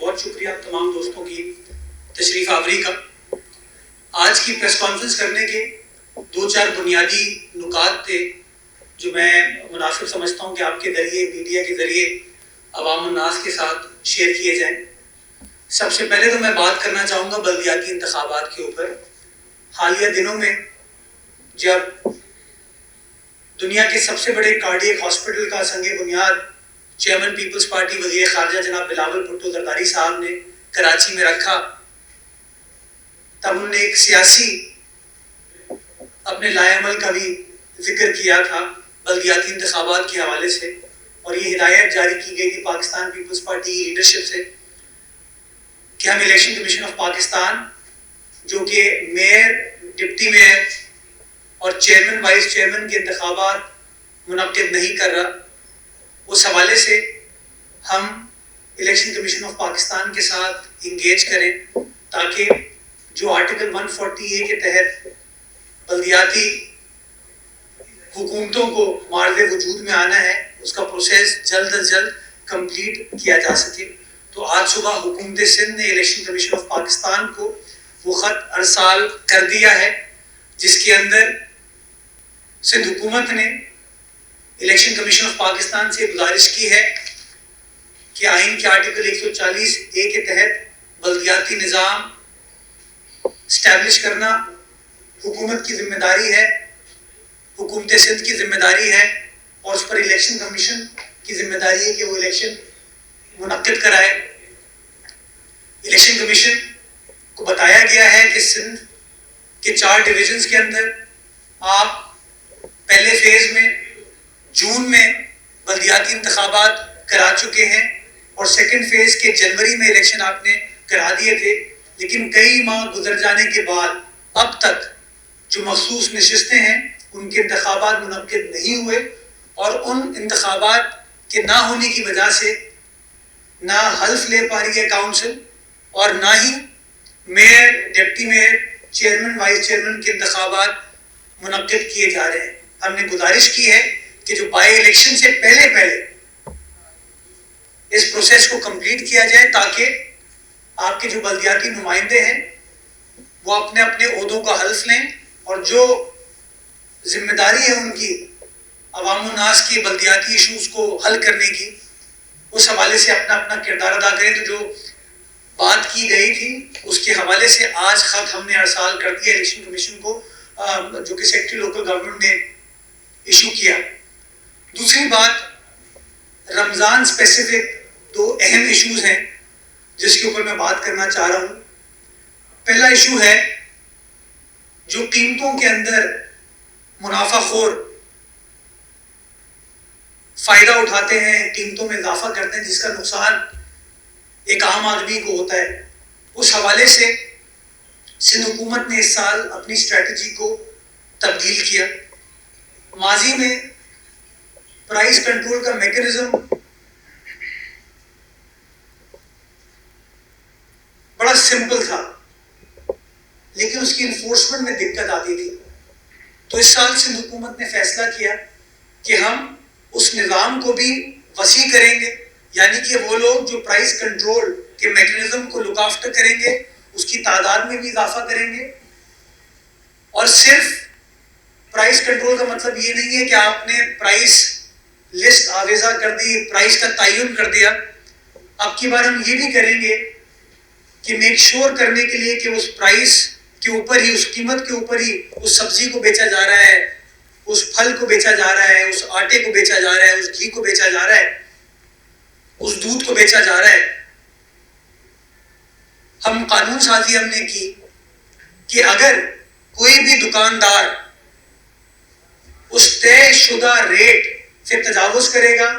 बहुत शुक्रिया तमाम दोस्तों की तशरीफ आवरी का। आज की प्रेस कॉन्फ्रेंस करने के दो चार बुनियादी नुकात थे जो मैं मुनासिब समझता हूँ कि आपके ज़रिए, मीडिया के ज़रिए अवाम उन्नास के साथ शेयर किए जाएँ। सबसे पहले तो मैं बात करना चाहूँगा बल्दियाती इंतखाबात के ऊपर। हालिया दिनों में जब दुनिया के सबसे बड़े कार्डियक हॉस्पिटल का संगे बुनियाद चेयरमैन पीपल्स पार्टी वज़ीर ख़ारजा जनाब बिलावल भुट्टो ज़रदारी साहब ने कराची में रखा, तब उन्होंने एक सियासी अपने लाएअमल का भी जिक्र किया था बल्दियाती इंतखाबात के हवाले से, और ये हिदायत जारी की गई थी पाकिस्तान पीपल्स पार्टी की लीडरशिप से कि हम इलेक्शन कमीशन ऑफ पाकिस्तान जो कि मेयर, डिप्टी मेयर और चेयरमैन, वाइस चेयरमैन के इंतखाबात मुनक्किद नहीं कर रहा, उस हवाले से हम इलेक्शन कमीशन ऑफ पाकिस्तान के साथ इंगेज करें ताकि जो आर्टिकल 140A के तहत बल्दियाती हुकूमतों को मार्ज़े वजूद में आना है उसका प्रोसेस जल्द अज जल्द कंप्लीट किया जा सके। तो आज सुबह हुकूमत सिंध ने इलेक्शन कमीशन ऑफ पाकिस्तान को वो ख़त अरसाल कर दिया है जिसके अंदर सिंध हुकूमत ने इलेक्शन कमीशन ऑफ पाकिस्तान से गुजारिश की है कि आइन के आर्टिकल 140A के तहत बल्दियाती निज़ाम स्टैब्लिश करना हुकूमत की जिम्मेदारी है, हुकूमत सिंध की जिम्मेदारी है, और उस पर इलेक्शन कमीशन की जिम्मेदारी है कि वो इलेक्शन मुनक्किद कराए। इलेक्शन कमीशन को बताया गया है कि सिंध के 4 डिवीजन्स के अंदर आप पहले फेज में जून में बल्दियाती इंतखाबात करा चुके हैं और सेकंड फेज के जनवरी में इलेक्शन आपने करा दिए थे, लेकिन कई माह गुजर जाने के बाद अब तक जो मखसूस नशिस्तें हैं उनके इंतखाबात मुनक्किद नहीं हुए, और उन इंतखाबात के ना होने की वजह से ना हल्फ ले पा रही है काउंसिल और ना ही mayor, deputy mayor, chairman, vice chairman के इंतखाबात मुनक्किद किए जा रहे हैं। हमने गुजारिश की है कि जो बाई इलेक्शन से पहले पहले इस प्रोसेस को कंप्लीट किया जाए ताकि आपके जो बल्दियाती नुमाइंदे हैं वो अपने अपने ओहदों का हल्फ लें और जो जिम्मेदारी है उनकी अवाम उन्नास के बल्दियाती इशूज़ को हल करने की, उस हवाले से अपना अपना किरदार अदा करें। तो जो बात की गई थी उसके हवाले से आज ख़त हमने अरसाल कर दिया इलेक्शन कमीशन को, जो कि सेक्रेटरी लोकल गवर्नमेंट ने इशू किया। दूसरी बात, रमज़ान स्पेसिफिक 2 अहम इशूज़ हैं जिसके ऊपर मैं बात करना चाह रहा हूँ। पहला इशू है जो कीमतों के अंदर मुनाफाखोर फ़ायदा उठाते हैं, कीमतों में इजाफा करते हैं जिसका नुकसान एक आम आदमी को होता है। उस हवाले से सिंध हुकूमत ने इस साल अपनी स्ट्रेटजी को तब्दील किया। माजी में प्राइस कंट्रोल का मैकेनिज्म बड़ा सिंपल था लेकिन उसकी इन्फोर्समेंट में दिक्कत आती थी। तो इस साल सिंध हुकूमत ने फैसला किया कि हम उस निज़ाम को भी वसी करेंगे, यानी कि वो लोग जो प्राइस कंट्रोल के मैकेनिज्म को लुक आफ्टर करेंगे उसकी तादाद में भी इजाफा करेंगे। और सिर्फ प्राइस कंट्रोल का मतलब ये नहीं है कि आपने प्राइस लिस्ट आवेजा कर दी, प्राइस का तयन कर दिया। अब की बार हम ये भी करेंगे कि मेक श्योर करने के लिए कि उस प्राइस के ऊपर ही, उस कीमत के ऊपर ही उस सब्जी को बेचा जा रहा है, उस फल को बेचा जा रहा है, उस आटे को बेचा जा रहा है, उस घी को बेचा जा रहा है, उस दूध को बेचा जा रहा है। हम कानून साजी हमने की कि अगर कोई भी दुकानदार उस तयशुदा रेट से तजावुज करेगा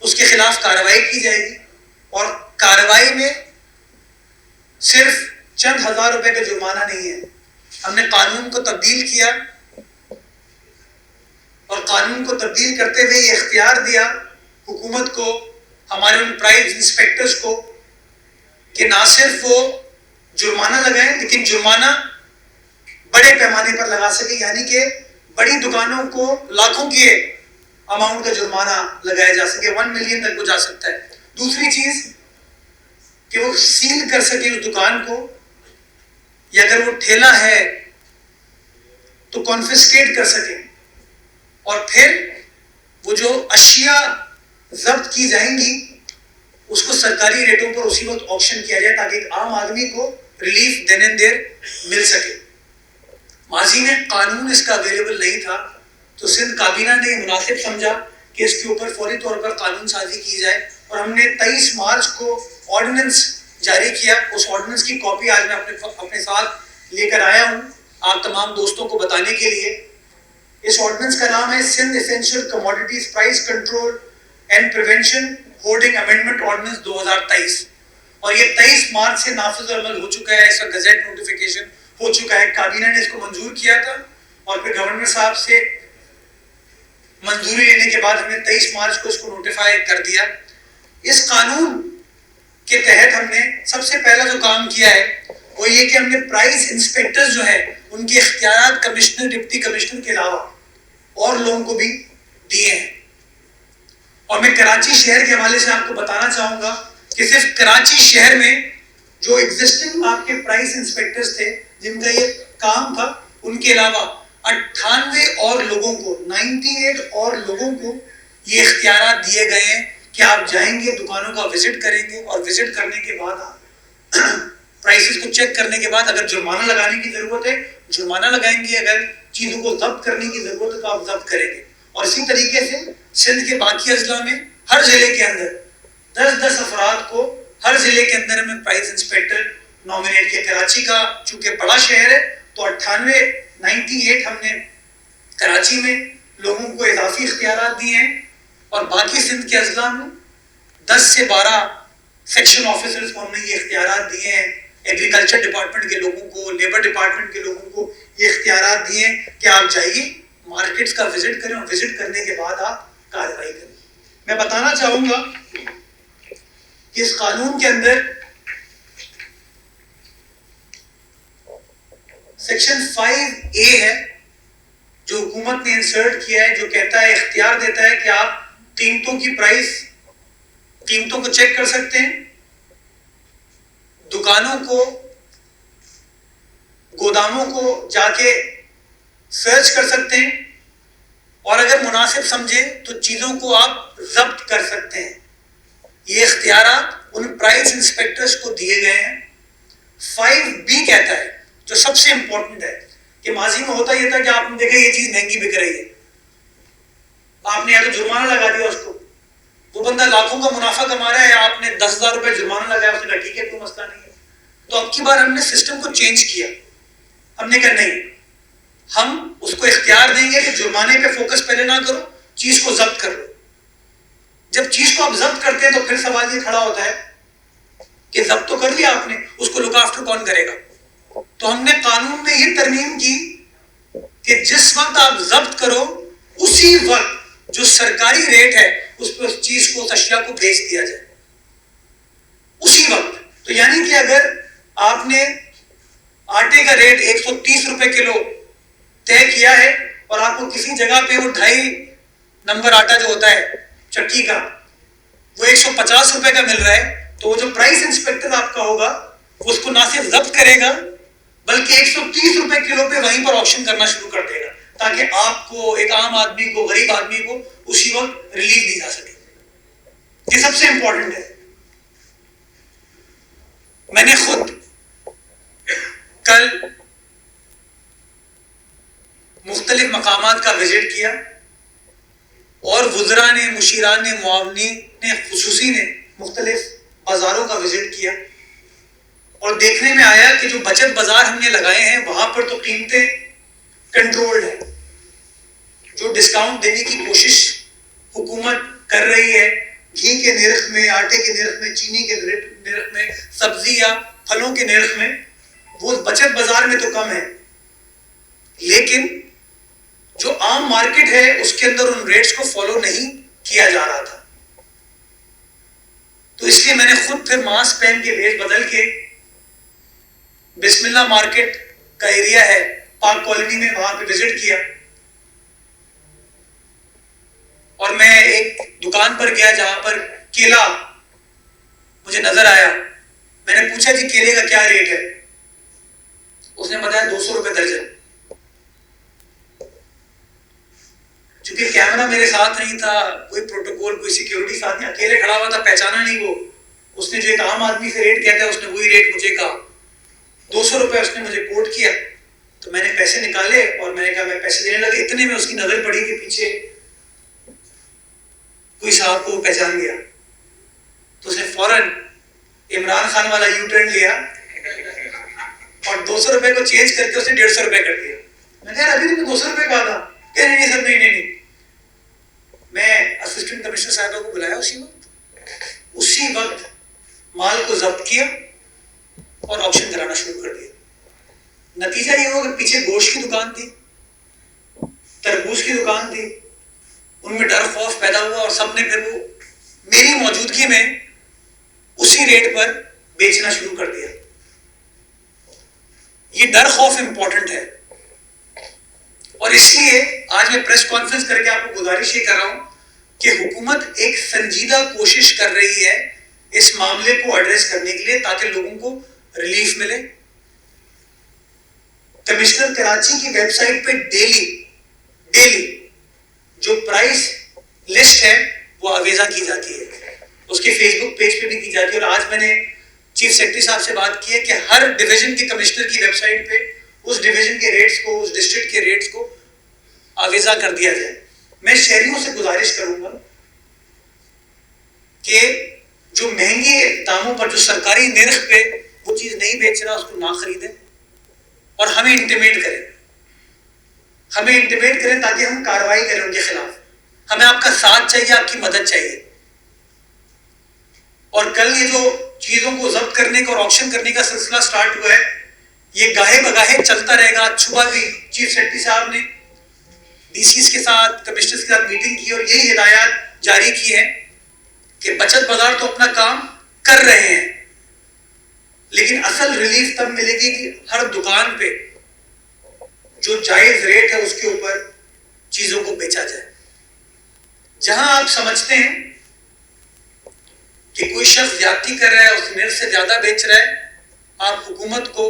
उसके खिलाफ कार्रवाई की जाएगी, और कार्रवाई में सिर्फ चंद हजार रुपए का जुर्माना नहीं है। हमने कानून को तब्दील किया और कानून को तब्दील करते हुए ये इख्तियार दिया हुकूमत को, हमारे उन प्राइस इंस्पेक्टर्स को, कि ना सिर्फ वो जुर्माना लगाएं लेकिन जुर्माना बड़े पैमाने पर लगा सके, यानी कि बड़ी दुकानों को लाखों के अमाउंट का जुर्माना लगाया जा सके, 1 मिलियन तक को जा सकता है। दूसरी चीज, कि वो सील कर सके उस दुकान को, या अगर वो ठेला है तो कॉन्फिस्केट कर सके, और फिर वो जो अशिया जब्त की जाएंगी उसको सरकारी रेटों पर उसी वक्त ऑक्शन किया जाए ताकि एक आम आदमी को रिलीफ देन एंड देयर मिल सके। माजी में कानून इसका अवेलेबल नहीं था, तो सिंध काबीना ने मुनासिब समझा कि इसके ऊपर फौरी तौर पर कानून साजी की जाए, और हमने 23 मार्च को ऑर्डिनेंस जारी किया। उस ऑर्डिनेंस की कॉपी आज मैं अपने साथ लेकर आया हूं आप तमाम दोस्तों को बताने के लिए। इस ऑर्डिनेंस का नाम है Sindh essential commodities price control and prevention hoarding amendment ordinance 2023, और ये 23 मार्च से नाफिज अमल हो चुका है। इसका गजेट नोटिफिकेशन हो चुका है। काबीना ने इसको मंजूर किया था और फिर गवर्नर साहब से मंजूरी लेने के बाद हमने 23 मार्च को इसको नोटिफाई कर दिया। इस कानून के तहत हमने सबसे पहला जो काम किया है वो ये कि हमने प्राइस इंस्पेक्टर्स जो है उनके इख्तियारात कमिश्नर, डिप्टी कमिश्नर के अलावा और लोगों को भी दिए हैं। और मैं कराची शहर के हवाले से आपको बताना चाहूंगा कि सिर्फ कराची शहर में जो एग्जिस्टिंग आपके प्राइस इंस्पेक्टर्स थे जिनका ये काम था, उनके अलावा 98 और लोगों को 98 और लोगों को ये इख्तियारात दिए गए हैं कि आप जाएंगे, दुकानों का विजिट करेंगे, और विजिट करने के बाद आप प्राइसेस को चेक करने के बाद अगर जुर्माना लगाने की जरूरत है जुर्माना लगाएंगे, अगर चीजों को जब्त करने की जरूरत है तो आप जब्त करेंगे। और इसी तरीके से सिंध के बाकी अजला में हर जिले के अंदर 10-10 अफराद को हर जिले के अंदर हमें प्राइस इंस्पेक्टर नॉमिनेट किया। कराची का चूंकि बड़ा शहर है तो 98 हमने कराची में लोगों को इजाफी इख्तियारात दिए हैं, और बाकी सिंध के अजला में 10 से 12 सेक्शन ऑफिसर्स को हमने ये इख्तियारात दिए हैं। एग्रीकल्चर डिपार्टमेंट के लोगों को, लेबर डिपार्टमेंट के लोगों को ये इख्तियारात दिए हैं कि आप जाइए, मार्केट्स का विजिट करें, और विजिट करने के बाद आप कार्रवाई करें। मैं बताना चाहूंगा कि इस कानून के अंदर सेक्शन 5A है जो हुकूमत ने इंसर्ट किया है, जो कहता है, इख्तियार देता है कि आप कीमतों की प्राइस, कीमतों को चेक कर सकते हैं, दुकानों को, गोदामों को जाके सर्च कर सकते हैं, और अगर मुनासिब समझे तो चीजों को आप जब्त कर सकते हैं। ये इख्तियारात उन प्राइस इंस्पेक्टर्स को दिए गए हैं। 5B कहता है, जो सबसे इंपॉर्टेंट है, कि माजी में होता यह था कि आपने देखा ये चीज महंगी बिक रही है, आपने या तो जुर्माना लगा दिया उसको, वो बंदा लाखों का मुनाफा कमा रहा है, आपने 10,000 रुपए जुर्माना लगाया, उसने कहा ठीक है कोई मसला नहीं है। तो अब की बार हमने सिस्टम को चेंज किया। हमने कहा नहीं, हम उसको इख्तियार देंगे कि जुर्माने पे फोकस पहले ना करो, चीज को जब्त कर लो। जब चीज को आप जब्त करते हैं तो फिर सवाल ये खड़ा होता है कि जब्त तो कर लिया आपने, उसको लुक आफ्टर कौन करेगा। तो हमने कानून में ये तरमीम की कि जिस वक्त आप जब्त करो उसी वक्त जो सरकारी रेट है उस पर उस चीज को, उस अशिया को बेच दिया जाए उसी वक्त। तो यानी कि अगर आपने आटे का रेट 130 रुपए किलो तय किया है और आपको किसी जगह पे वो 2.5 नंबर आटा जो होता है चक्की का वो 150 रुपए का मिल रहा है, तो वो जो प्राइस इंस्पेक्टर आपका होगा वो उसको ना सिर्फ जब्त करेगा बल्कि 130 रुपए किलो पे वहीं पर ऑक्शन करना शुरू कर देगा, ताकि आपको, एक आम आदमी को, गरीब आदमी को उसी वक्त रिलीफ दी जा सके। ये सबसे इंपॉर्टेंट है। मैंने खुद कल मुख्तलिफ मकामात का विजिट किया और वुज़रा ने, मुशीरान ने, मुआवनी ने, खुसूसी ने मुख्तलिफ बाजारों का विजिट किया, और देखने में आया कि जो बचत बाजार हमने लगाए हैं वहां पर तो कीमतें कंट्रोल्ड है। जो डिस्काउंट देने की कोशिश हुकूमत कर रही है घी के निर्ख में, आटे के निर्ख में, चीनी के निर्ख में, सब्जी या फलों के निर्ख में, वो बचत बाजार में तो कम है, लेकिन जो आम मार्केट है उसके अंदर उन रेट्स को फॉलो नहीं किया जा रहा था। तो इसलिए मैंने खुद फिर मास्क पहन के भेज बदल के बिस्मिल्लाह मार्केट का एरिया है पाक कॉलोनी में, वहां पे विजिट किया, और मैं एक दुकान पर गया जहां पर केला मुझे नजर आया मैंने पूछा जी केले का क्या रेट है, उसने बताया 200 रुपए दर्जन। क्योंकि कैमरा मेरे साथ नहीं था, कोई प्रोटोकॉल, कोई सिक्योरिटी साथ नहीं, अकेले खड़ा हुआ था, पहचाना नहीं वो। उसने जो एक आम आदमी से रेट कहता है उसने वही रेट मुझे कहा, 200 रुपए उसने मुझे कोट किया। तो मैंने पैसे निकाले और मैंने कहा मैं पैसे देने लगे, इतने में उसकी नजर पड़ी कि पीछे कोई साहब को पहचान गया। तो उसने फौरन इमरान खान वाला यू टर्न लिया और 200 रुपए को चेंज करके उसने 150 रुपए कर दिया। मैंने कहा अभी तुमने 200 रुपए कहा था, कह नहीं सर नहीं। मैं असिस्टेंट कमिश्नर साहब को बुलाया उसी वक्त माल को जब्त किया और ऑक्शन कराना शुरू कर दिया। नतीजा ये हुआ कि पीछे गोश्त की दुकान थी, तरबूज की दुकान थी, उनमें डर खौफ पैदा हुआ और सबने फिर वो मेरी मौजूदगी में उसी रेट पर बेचना शुरू कर दिया। ये डर खौफ इंपॉर्टेंट है और इसलिए आज मैं प्रेस कॉन्फ्रेंस करके आपको गुजारिश ये कर रहा हूं कि हुकूमत एक संजीदा कोशिश कर रही है इस मामले को एड्रेस करने के लिए ताकि लोगों को रिलीफ मिले। कमिश्नर कराची की वेबसाइट पे डेली जो प्राइस लिस्ट है वो आवेजा की जाती है, उसके फेसबुक पेज पे भी की जाती है। और आज मैंने चीफ सेक्रेटरी साहब से बात की है कि हर डिवीजन के कमिश्नर की वेबसाइट पे उस डिवीजन के रेट्स को, उस डिस्ट्रिक्ट के रेट्स को आवेजा कर दिया जाए। मैं शहरियों से गुजारिश करूंगा कि जो महंगे दामों पर, जो सरकारी निर्ख पे वो चीज नहीं बेच रहा उसको ना खरीदें और हमें इंटिमेट करें ताकि हम कार्रवाई करें उनके खिलाफ। हमें आपका साथ चाहिए, आपकी मदद चाहिए। और कल ये जो चीजों को जब्त करने का और ऑक्शन करने का सिलसिला स्टार्ट हुआ है, ये गाहे बगाहे चलता रहेगा। आज सुबह भी चीफ सेक्रेटरी साहब ने डीसीज के साथ, कमिश्नर्स के साथ मीटिंग की और यही हिदायत जारी की है कि बचत बाजार तो अपना काम कर रहे हैं, लेकिन असल रिलीफ तब मिलेगी कि हर दुकान पे जो जायज रेट है उसके ऊपर चीजों को बेचा जाए। जहां आप समझते हैं कि कोई शख्स ज्यादती कर रहा है, उस निर्ख से ज्यादा बेच रहा है, आप हुकूमत को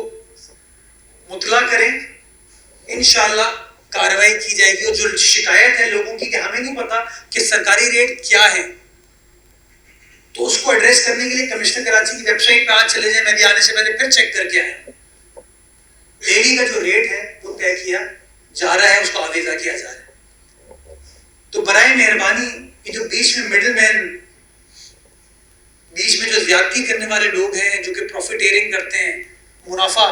मुतला करें, इंशाअल्लाह कार्रवाई की जाएगी। और जो शिकायत है लोगों की कि हमें नहीं पता कि सरकारी रेट क्या है, तो उसको एड्रेस करने के लिए कमिश्नर कराची की वेबसाइट पे आज चले जाए। मैं भी आने से पहले फिर चेक करके आया, डेली का जो रेट है वो तय किया जा रहा है, उसको आवेजा किया जा रहा है। तो बराए मेहरबानी ये जो बीच में मिडिलमैन, बीच में जो ज्यादती करने वाले लोग हैं, जो कि प्रॉफिटेरिंग करते हैं, मुनाफा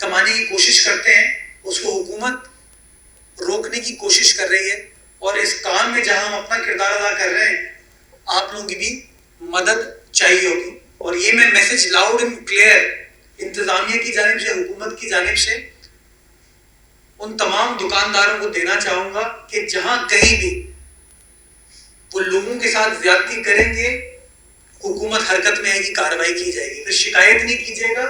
कमाने की कोशिश करते हैं, उसको हुकूमत रोकने की कोशिश कर रही है। और इस काम में जहां हम अपना किरदार अदा कर रहे हैं, आप लोगों की भी मदद चाहिए होगी। और ये मैं मैसेज लाउड एंड क्लियर इंतजामिया की जानिब से, हुकूमत की जानिब से उन तमाम दुकानदारों को देना चाहूंगा कि जहां कहीं भी वो लोगों के साथ ज्यादती करेंगे, हुकूमत हरकत में आएगी, कार्रवाई की जाएगी। फिर शिकायत नहीं कीजिएगा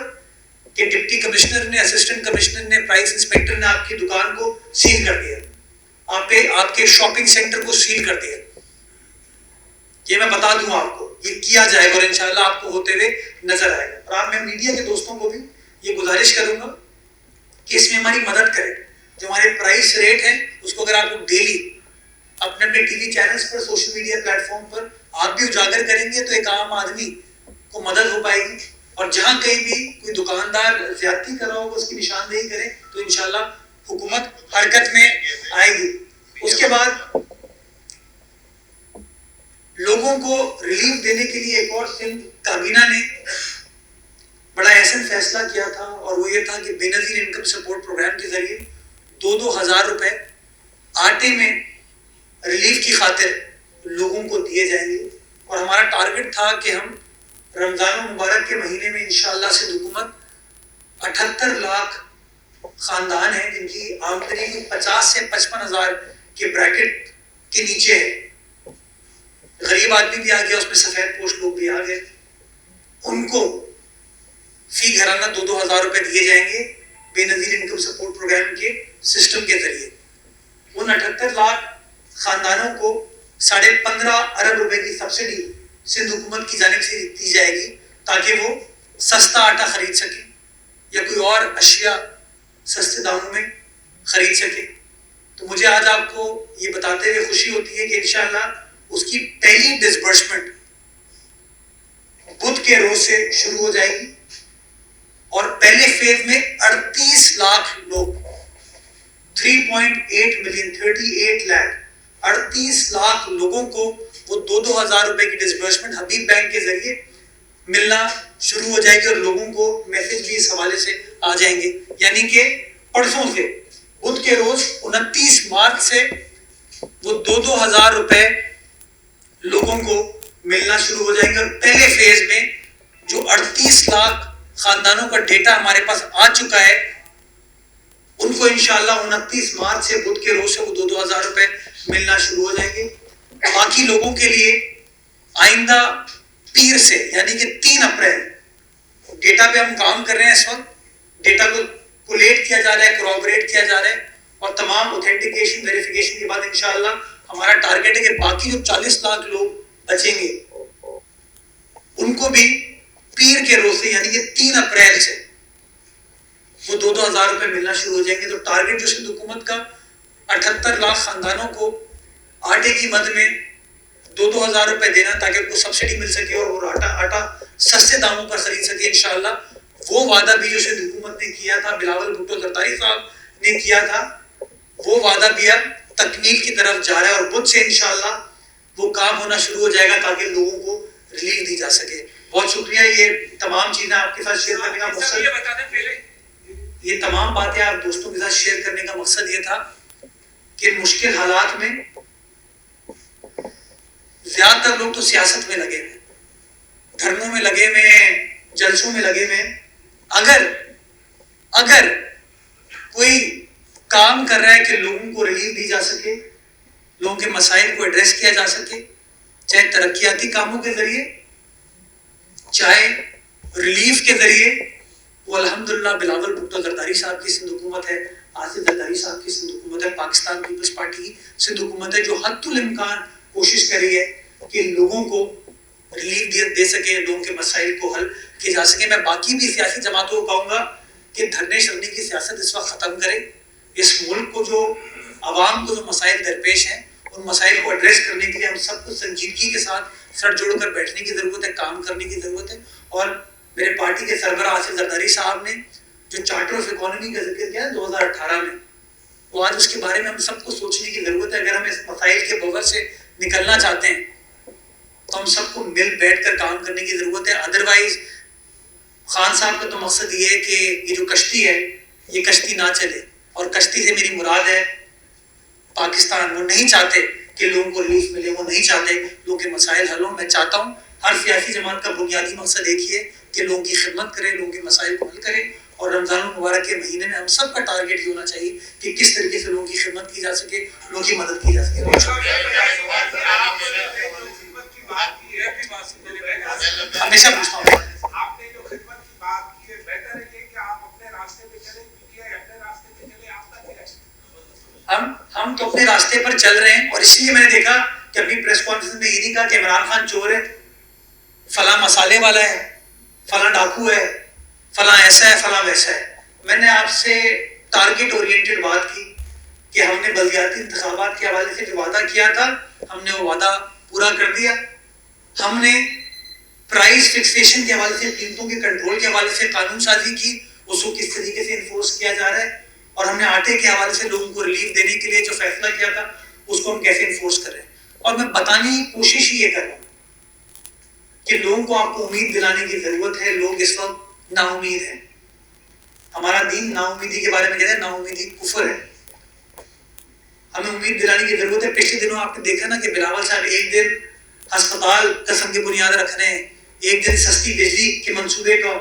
कि डिप्टी कमिश्नर ने, असिस्टेंट कमिश्नर ने, प्राइस इंस्पेक्टर ने आपकी दुकान को सील कर दिया, आपके शॉपिंग सेंटर को सील कर दिया। ये मैं बता दूं आपको, ये किया जाएगा और इंशाल्लाह आपको होते हुए नजर आएगा। और आप, मैं मीडिया के दोस्तों को भी ये गुजारिश करूंगा कि इसमें हमारी मदद करें। जो हमारे प्राइस रेट हैं उसको अगर आप डेली अपने अपने टीवी चैनल्स पर, सोशल मीडिया प्लेटफॉर्म पर आप भी उजागर करेंगे तो एक आम आदमी को मदद हो पाएगी। और जहां कहीं भी कोई दुकानदार ज्यादती कर रहा होगा उसकी निशानदेही करें तो इंशाल्लाह हुकूमत हरकत में आएगी। उसके बाद लोगों को रिलीफ देने के लिए एक और सिंध काबीना ने बड़ा अहम फैसला किया था और वो ये था कि बेनजीर इनकम सपोर्ट प्रोग्राम के जरिए 2-2 हज़ार रुपए आटे में रिलीफ की खातिर लोगों को दिए जाएंगे। और हमारा टारगेट था कि हम रमजान मुबारक के महीने में इंशाअल्लाह से हुकूमत 78 लाख खानदान हैं जिनकी आमदनी 50 से 55 हज़ार के ब्रैकेट के नीचे है, गरीब आदमी भी आ गया, उसमें सफेद पोश लोग भी आ गए, उनको फी घराना 2-2 हज़ार रुपए दिए जाएंगे बेनजीर इनकम सपोर्ट प्रोग्राम के सिस्टम के जरिए। उन 78 लाख खानदानों को 15.5 अरब रुपए की सब्सिडी सिंध हुकूमत की जानिब से दी जाएगी ताकि वो सस्ता आटा खरीद सके या कोई और अशिया सस्ते दामों में खरीद सके। तो मुझे आज आपको ये बताते हुए खुशी होती है कि इंशाअल्लाह उसकी पहली डिसबर्समेंट बुध के रोज से शुरू हो जाएगी और पहले फेज में 38 लाख लोग 3.8 मिलियन 38 लाख 38 लाख लोगों को वो 2-2 हज़ार रुपए की डिसबर्समेंट हबीब बैंक के जरिए मिलना शुरू हो जाएगी और लोगों को मैसेज भी इस हवाले से आ जाएंगे। यानी कि परसों से बुध के रोज 29 मार्च से वो 2-2 हज़ार रुपए लोगों को मिलना शुरू हो जाएंगे और पहले फेज में जो 38 लाख खानदानों का डेटा हमारे पास आ चुका है उनको इंशाअल्लाह 29 मार्च से बुध के रोज से वो 2-2 हज़ार रुपए मिलना शुरू हो जाएंगे। बाकी लोगों के लिए आइंदा पीर से यानी कि 3 अप्रैल डेटा पे हम काम कर रहे हैं। इस वक्त डेटा को कोलेट किया जा रहा है, corroborate किया जा रहा है और तमाम ऑथेंटिकेशन वेरिफिकेशन के बाद इंशाअल्लाह हमारा टारगेट है कि बाकी जो 40 लाख लोग बचेंगे उनको भी पीर के रोज से यानी कि 3 अप्रैल से वो 2-2 हज़ार रुपए मिलना शुरू हो जाएंगे। तो टारगेट जो सिंध हुकूमत का 78 लाख खानदानों को आटे की मद में 2-2 हज़ार रुपए देना ताकि उनको सब्सिडी मिल सके और वो आटा सस्ते दामों पर खरीद सके इंशाअल्लाह। वो वादा भी जो सिंध हुकूमत ने किया था, बिलावल भुट्टो जरदारी साहब ने किया था, वो वादा भी अब तकमील की तरफ जा रहा है और बुध से इंशाअल्लाह वो काम होना शुरू हो जाएगा ताकि लोगों को रिलीफ दी जा सके। बहुत शुक्रिया। ये तमाम चीजें आपके साथ शेयर करने का मकसद, ये तमाम बातें आप दोस्तों के साथ शेयर करने का मकसद ये था कि मुश्किल हालात में ज्यादातर लोग तो सियासत में लगे हुए, धरनों में लगे हुए हैं, जलसों में लगे हुए हैं। अगर कोई काम कर रहा है कि लोगों को रिलीफ दी जा सके, लोगों के मसाइल को एड्रेस किया जा सके, चाहे तरक्याती कामों के जरिए चाहे रिलीफ के जरिए, वो अल्हम्दुलिल्लाह बिलावल भुट्टो जरदारी साहब की सिंध हुकूमत है, आसिफ जरदारी साहब की सिंध हुकूमत है, पाकिस्तान पीपल्स पार्टी की सिंध हुकूमत है जो हद्दुल इम्कान कोशिश कर रही है कि लोगों को रिलीफ दे सके, लोगों के मसाइल को हल किया जा सके। मैं बाकी भी सियासी जमातों को कहूँगा कि धरने शरने की सियासत इस वक्त ख़त्म करें। इस मुल्क को जो आवाम को जो मसाइल दरपेश हैं उन मसाइल को एड्रेस करने के लिए हम सबको संजीदगी के साथ सर जोड़कर बैठने की ज़रूरत है, काम करने की ज़रूरत है। और मेरे पार्टी के सरबराह आसिफ जरदारी साहब ने जो चार्टर ऑफ इकोनॉमी का जिक्र किया 2018 में, वो आज उसके बारे में हम सबको सोचने की ज़रूरत है। अगर हम इस मसाइल के बवर से निकलना चाहते हैं तो हम सबको मिल बैठ कर काम करने की ज़रूरत है। अदरवाइज खान साहब का तो मकसद ये है कि ये जो कश्ती है ये कश्ती ना चले, और कश्ती से मेरी मुराद है पाकिस्तान। वो नहीं चाहते कि लोगों को रिलीफ मिले, वो नहीं चाहते लोगों के मसाइल हल हों। मैं चाहता हूँ हर सियासी जमात का बुनियादी मकसद एक ही है कि लोगों की खिदमत करे, लोगों के मसाइल को हल करे। और रमज़ान मुबारक के महीने में हम सब का टारगेट ये होना चाहिए कि किस तरीके से लोगों की खिदमत की जा सके, लोगों की मदद की जा सके। हमेशा पूछता हूँ हम तो अपने रास्ते पर चल रहे हैं। और इसलिए मैंने देखा कि अपनी प्रेस कॉन्फ्रेंस में ये नहीं कहा कि इमरान खान चोर है, फला मसाले वाला है, फला डाकू है, फला ऐसा है, फला वैसा है। मैंने आपसे टारगेट ओरिएंटेड बात की कि हमने बल्दियाती इंतखाबात के हवाले से जो वादा किया था हमने वो वादा पूरा कर दिया। हमने प्राइस फिक्सेशन के हवाले से, कीमतों के कंट्रोल के हवाले से कानून साजी की, उसको किस तरीके से इन्फोर्स किया जा रहा है। और हमने आटे के हवाले से लोगों को रिलीफ देने के लिए जो फैसला किया था उसको हम कैसे इन्फोर्स कर रहे हैं। और मैं बताने की कोशिश ही ये कर रहा हूँ कि लोगों को आपको उम्मीद दिलाने की जरूरत है। लोग इस वक्त नाउमीद हैं। हमारा दीन नाउमीदी के बारे में कहते हैं, नाउमीदी कुफर है। हमें उम्मीद दिलाने की जरूरत है। पिछले दिनों आपने देखा ना कि बिलावल साहब एक दिन अस्पताल कसम की बुनियाद रख रहे हैं, एक दिन सस्ती बिजली के मंसूबे का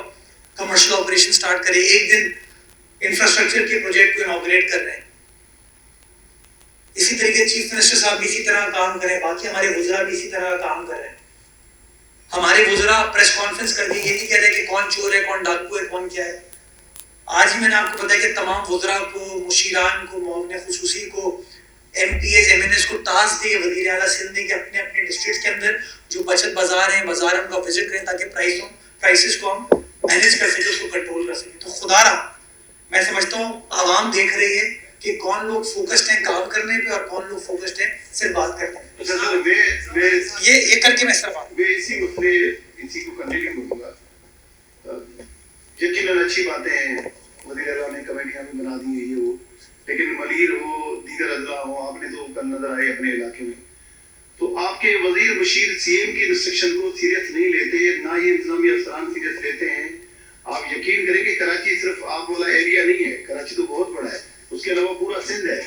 कमर्शियल ऑपरेशन स्टार्ट करे, एक दिन इंफ्रास्ट्रक्चर के प्रोजेक्ट को इनॉग्रेट कर रहे हैं। इसी तरीके चीफ मिनिस्टर साहब भी इसी तरह काम करें, बाकी हमारे वुज़रा भी इसी तरह काम कर रहे हैं। हमारे वुज़रा प्रेस कॉन्फ्रेंस करके ये नहीं कह रहे कि कौन चोर है, कौन डाकू है, कौन क्या है। आज ही मैंने आपको बताया कि तमाम वुज़रा को, मुशीरान को, मुआविन खुसूसी को, MPs, MNS को टास्क दिए वज़ीर आला सिंध ने कि अपने डिस्ट्रिक्ट के अंदर जो बचत बाजार हैं, बाजार उनका विजिट करें ताकि प्राइसेस को हम मैनेज कर सके, उसको कंट्रोल कर सके। तो खुदा रहा मैं समझता हूँ आवाम देख रही है कि कौन लोग फोकस्ड हैं काम करने पे और कौन लोग फोकस्ड हैं सिर्फ बात करने पे। ये करके मैं सिर्फ इसी को कंटिन्यू करूंगा। यकीनन अच्छी बातें हैं, वज़ीर आला ने कमेटियां भी बना दी है ये वो, लेकिन मलीर हो, दीगर अजला हो, आपने तो कल नजर आए अपने इलाके में, तो आपके वजीर बशीर सीएम की इंस्ट्रक्शन को सीरियस नहीं लेते, ना ये इंतजामी अफसरान सीरियस लेते हैं। आप यकीन करें कि कराची सिर्फ आप वाला एरिया नहीं है, कराची तो बहुत बड़ा है, उसके अलावा पूरा सिंध है।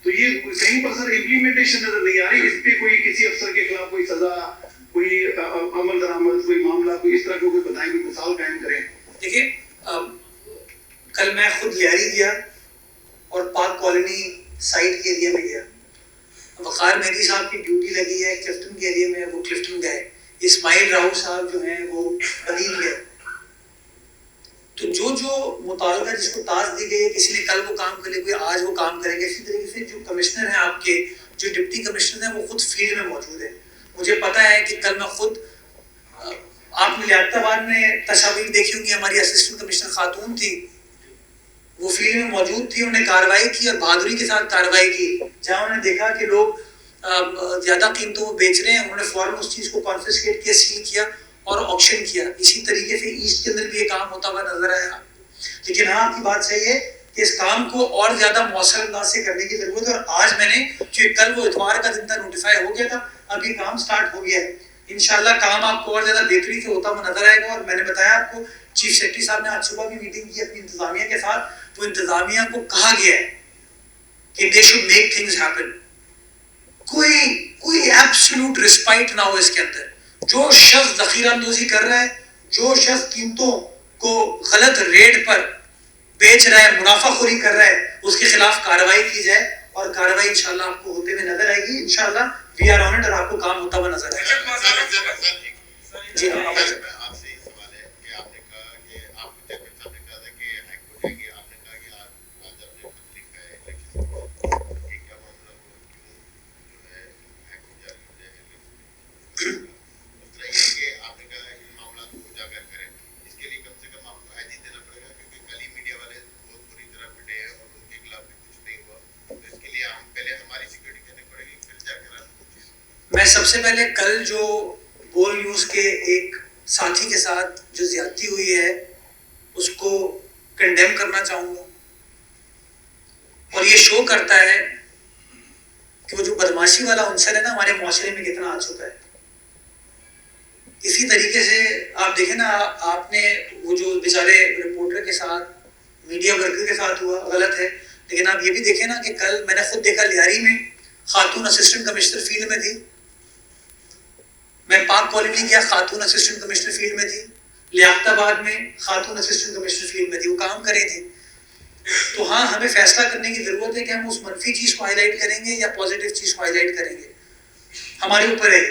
तो ये कहीं पर सर इम्प्लीमेंटेशन नजर नहीं आ रही, इस पे कोई किसी अफसर के खिलाफ कोई सजा, कोई अमल दरामद, कोई मामला, कोई इस तरह को कोई बताएं, कोई मिसाल कायम करें। देखिए कल मैं खुद लियारी गया और पाक कॉलोनी साइड के एरिया में गया। वक़ार मेहदी साहब की ड्यूटी लगी है क्लिफ्टन के एरिया में, वो क्लिफ्टन गए। इस्माइल राव साहब जो हैं वो बदील गए। तो जो मुतालबा जिसको टास्क दी गई है, किसी ने कल वो काम कर लिया, कोई आज वो काम करेंगे। इसी तरीके से जो कमिश्नर हैं आपके, जो डिप्टी कमिश्नर हैं, वो खुद फील्ड में मौजूद है। मुझे पता है कि कल मैं खुद आपने लियाकताबाद में तस्वीर देखी होंगी, हमारी असिस्टेंट कमिश्नर खातून थी, वो फील्ड में मौजूद थी, उन्होंने कार्रवाई की और बहादुरी के साथ कार्रवाई की। जहाँ उन्होंने देखा कि लोग ज़्यादा कीमतों में बेच रहे हैं, उन्होंने फ़ौरन उस चीज़ को कॉन्फिस्केट किया, सील किया और ऑक्शन किया। इसी तरीके से ईस्ट के अंदर भी ये काम होता हुआ नजर आया। लेकिन हाँ, आपकी बात सही है कि इस काम को और ज़्यादा मौसर अंदाज से करने की ज़रूरत है। और आज मैंने, क्योंकि कल वो इतवार का दिन था, नोटिफाई हो गया था, अब ये काम स्टार्ट हो गया है। इंशाल्लाह काम आपको और ज़्यादा बेहतरी से होता हुआ नजर आएगा। और मैंने बताया आपको, चीफ सेक्रेटरी साहब ने आज सुबह भी मीटिंग की अपनी इंतजामिया के साथ, तो इंतजामिया को कहा गया है कि they should make things happen. कोई एब्सोल्यूट रिस्पाइट ना हो इसके अंदर। जो शख्स ज़ख़ीरा अंदोज़ी कर रहा है, जो शख्स कीमतों को गलत रेट पर बेच रहा है, मुनाफाखोरी कर रहा है, उसके खिलाफ कार्रवाई की जाए। और कार्रवाई इंशाल्लाह आपको होते हुए नजर आएगी। इंशाल्लाह वी आर ऑन इट और आपको काम होता हुआ नजर आएगा। जी हाँ, आपसे ये सवाल है कि आपने कहा कि आपको चेयरमैन साहब ने कहा था कि हाई कोर्ट जाएंगे, आपने कहा कि आज आपने खत लिखा है इलेक्शन कि क्या मामला हो, क्यों जो है हाई कोर्ट जा रही है। उस तरह ये कि आपने कहा इन मामला को उजागर करें, इसके लिए कम से कम आपको आजी देना पड़ेगा, क्योंकि कल ही मीडिया वाले बहुत बुरी तरह पिटे हैं और उनके खिलाफ भी कुछ नहीं हुआ। तो इसके लिए हम पहले हमारी सिक्योरिटी करनी पड़ेगी, फिर जाकर मैं सबसे पहले कल जो बोल न्यूज़ के एक साथी के साथ जो ज्यादती हुई है उसको कंडेम करना चाहूँगा। और ये शो करता है कि वो जो बदमाशी वाला अंसर है ना हमारे माशरे में कितना आ चुका है। इसी तरीके से आप देखें ना, आपने वो जो बेचारे रिपोर्टर के साथ, मीडिया वर्कर के साथ हुआ, गलत है। लेकिन आप ये भी देखें ना कि कल मैंने खुद देखा लियारी में खातून असिस्टेंट कमिश्नर फील्ड में थी, मैं पाक कॉलोनी गया, खातून असिस्टेंट कमिश्नर फील्ड में थी, लियाकताबाद में खातून असिस्टेंट कमिश्नर फील्ड में थी, वो काम कर रही थी। तो हाँ, हमें फैसला करने की जरूरत है कि हम उस मनफी चीज को हाईलाइट करेंगे या पॉजिटिव चीज को हाईलाइट करेंगे, हमारे ऊपर है।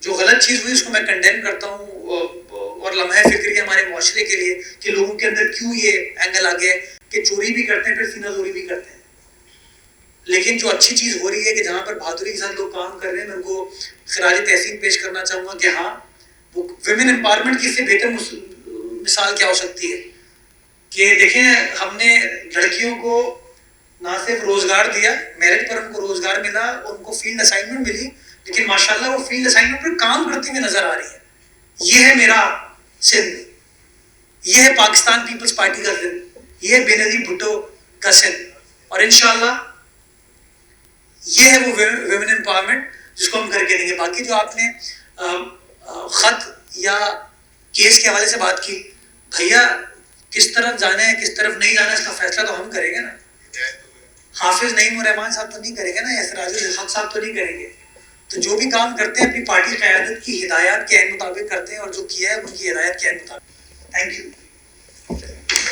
जो गलत चीज हुई उसको मैं कंडेम करता हूँ और लम्हा फिक्र हमारे मुआशरे के लिए कि लोगों के अंदर क्यों ये एंगल आ गया कि चोरी भी करते हैं फिर सीनाजोरी भी करते हैं। लेकिन जो अच्छी चीज़ हो रही है कि जहाँ पर बहादुरी के साथ लोग काम कर रहे हैं, मैं उनको खराज तहसीन पेश करना चाहूँगा कि हाँ, वो विमेन एम्पावरमेंट की इससे बेहतर मिसाल क्या हो सकती है कि देखें, हमने लड़कियों को ना सिर्फ रोज़गार दिया, मेरिट पर उनको रोज़गार मिला, उनको फील्ड असाइनमेंट मिली, लेकिन माशाल्लाह वो फील्ड असाइनमेंट पर काम करती हुई नज़र आ रही है। ये है मेरा सिंध, ये है पाकिस्तान पीपल्स पार्टी का सिंध, ये है बेनज़ीर भुट्टो का सिंध। और इंशाल्लाह ये है वो वुमेन एम्पावरमेंट जिसको हम करके देंगे। बाकी जो आपने खत या केस के हवाले से बात की, भैया किस तरफ जाना है किस तरफ नहीं जाना, इसका फैसला तो हम करेंगे ना। हाफिज नईम रहमान साहब तो नहीं करेंगे ना, या सिराजुल हक साहब तो नहीं करेंगे। तो जो भी काम करते हैं अपनी पार्टी क़यादत की हिदायत के मुताबिक करते हैं, और जो किया है उनकी हिदायत के मुताबिक। Thank you.